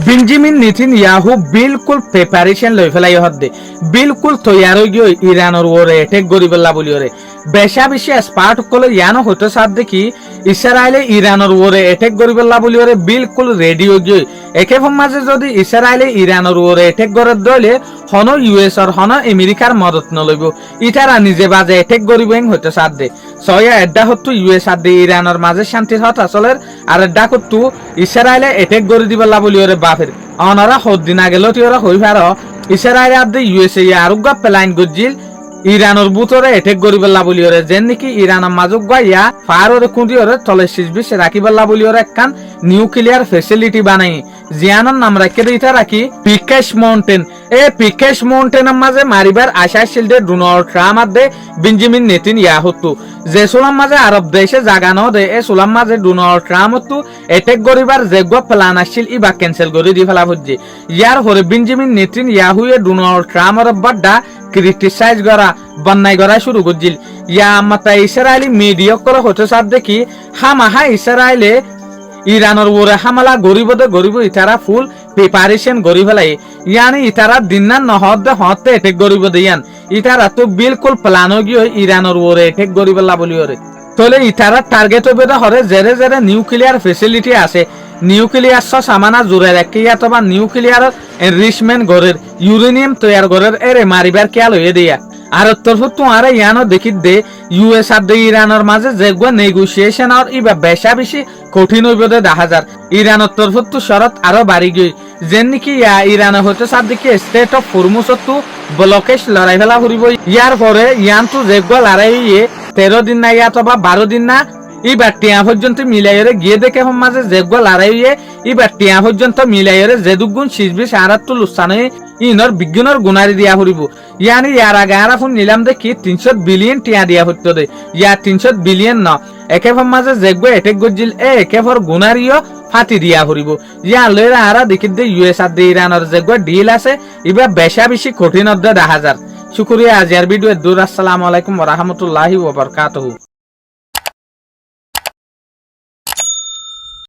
Benjamin Netanyahu বিলকুল preparation লই ফেলাই হদ্দে বিলকুল তৈয়ার হয়ে গিয়ে ইরানের ওরে অ্যাটাক করি বললা বলি ওরে বেশা বেশি স্পার্ট কলে ইয়ানো হতে সাথ দেখি ইসরায়েলে ইরানের ওরে অ্যাটাক করি বললা বলি ওরে বিলকুল রেডি হয়ে গিয়ে একে মাঝে যদি ইসরায়েলে ইরানের ওরে অ্যাটাক করে দলে হন ইউএস আর হন আমেরিকার মদত নলইব ইটারা নিজে বাজে অ্যাটাক করিব হতে সাথ দে সয়া এড্ডা হতো ইউএস আর দে ইরানের মাঝে শান্তির হত আসলের আর এড্ডা করতো ইসরায়েলে অ্যাটাক করে দিবলা বলি ওরে বাফের অনারা হদ্দিন আগে লতি ওরা হই ফার ইসরায়েলে আদে ইউএসএ আরোগ্য প্ল্যান গজিল ইরানের বুতরে এটেক গরিবেল্লা বলি ওরে যেন নাকি ইরানের মাজুক ইয়া ফাররে কুঁদি ওরে তলে শিসবিস রাখিবেল্লা বলি ওরে একখান নিউক্লিয়ার ফেসিলিটি বানাই জিয়ানোর নাম রাখে দিতে রাখি পিকেশ মাউন্টেন পিকেশ মাউন্টেনের মাঝে মারিবার আশা শিল্ডে ডোনাল্ড ট্রাম্প আদে বেঞ্জামিন নেতানিয়াহু যে সোলাম মাঝে আরব দেশে জাগানো দে এ সোলাম মাঝে ডোনাল্ড ট্রাম্প এটেক গরিবার যেগুলো প্ল্যান আসছিল ইবা ক্যান্সেল করে দি ফেলা হচ্ছে ইয়ার হরে বেঞ্জামিন নেতানিয়াহু এ ডোনাল্ড ট্রাম্পের বাড্ডা ক্রিটিসাইজ করা বন্যায় করা শুরু করছিল ইয়া মাতা ইসরায়েলি মিডিয়া করে হতে সাথ দেখি হামাহা ইসরায়েলে ইরানের ওরে হামলা গরিব ইতারা ফুল প্রিপারেশন গরিব লাই ইয়ানি ইতারা দিন নহদ হতে এটেক গরিব দিয়ান ইতারা তো বিলকুল প্ল্যান গিয়ে ইরানের ওরে এটেক গরিব লা বলি ওরে তলে ইতারা টার্গেট হবে হরে জেরে জেরে নিউক্লিয়ার ফেসিলিটি আছে নিউক্লিয়ার সামানা জোরে রাখি অথবা নিউক্লিয়ার এনরিচমেন্ট গরের ইউরেনিয়াম তৈয়ার গরের এরে মারিবার খেয়াল হয়ে দিয়া আর তরফ তোমার ইয়ানো দেখি দে ইউএস আর দে ইরানের মাঝে যেগুলো নেগোসিয়েশন আর ইবা বেশা বেশি কঠিন হইব দে 10,000 ইরানের তরফ তো শরত আরো বাড়ি গই যেন নাকি ইরানে হতে সাথ দেখি স্টেট অফ হরমুজ তো ব্লকেজ লড়াই ফেলা ফুরিব ইয়ার পরে ইয়ান তো যেগুলো লড়াই 13 দিন না অথবা 12 দিন না এবার টিয়া পর্যন্ত মিলাইরে গিয়ে দেখে মাঝে যেগুলো লড়াই এবার টিয়া পর্যন্ত মিলাইরে যে দুগুণ শিসবি সারাত্তু লুসানে ইনর বিজ্ঞানের গুণারি দিয়া ফুরিব ইয়ানি ইয়ার আগে আর ফোন নিলাম দেখি 300 বিলিয়ন টিয়া দিয়া হতো দে ইয়া 300 বিলিয়ন ন একেফর মাঝে যেগুলো এটেক গজিল একেফর গুণারিও ফাটি দিয়া ফুরিব ইয়া লইরা আরা দেখি দে ইউএস আর দে ইরানের যেগুলো ডিল আছে এবার বেশা বেশি কঠিন 10,000 শুক্রিয়া আজিয়ার ভিডিও দূর আসসালামু আলাইকুম ওয়া রাহমাতুল্লাহি ওয়া বারাকাতুহু।